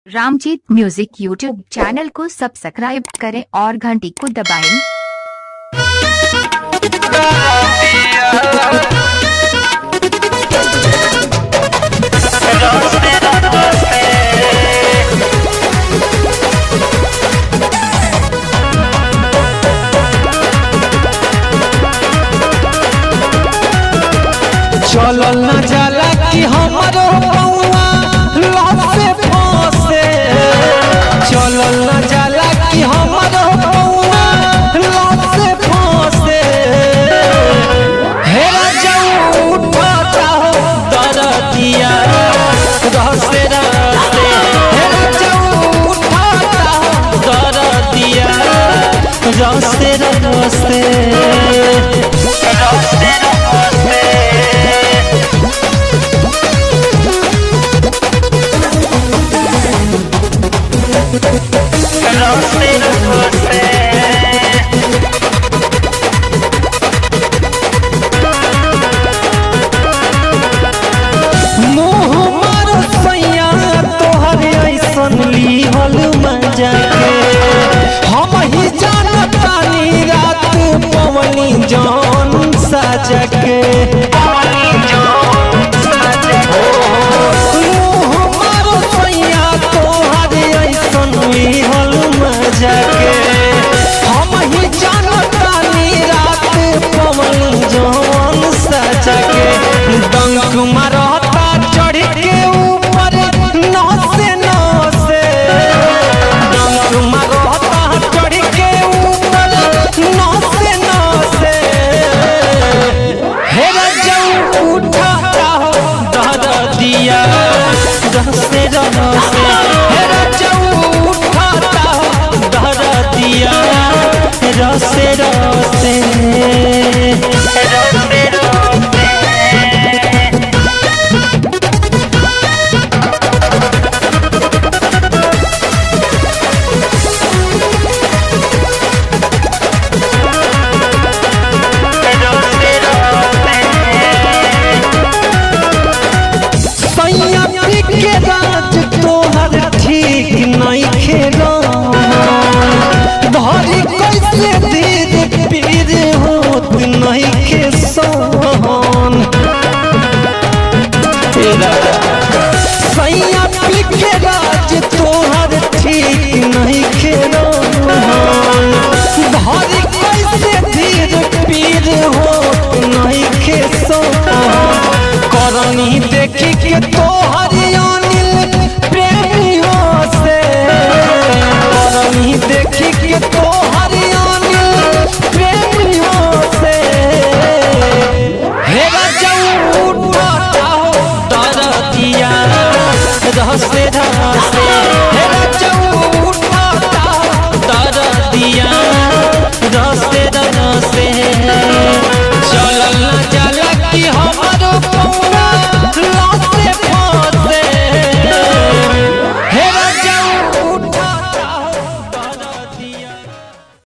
Ramjeet music YouTube channel को subscribe करें और घंटी को दबाएं। चलल न जाला कि हमरो पौआ लव से फंसे, चलल न जाला कि हमरो पौआ लव से फंसे। हेरा जाऊ उठाता हो दरदिया रसे रसे, हेरा जाऊ उठाता हो दरदिया रसे रसे।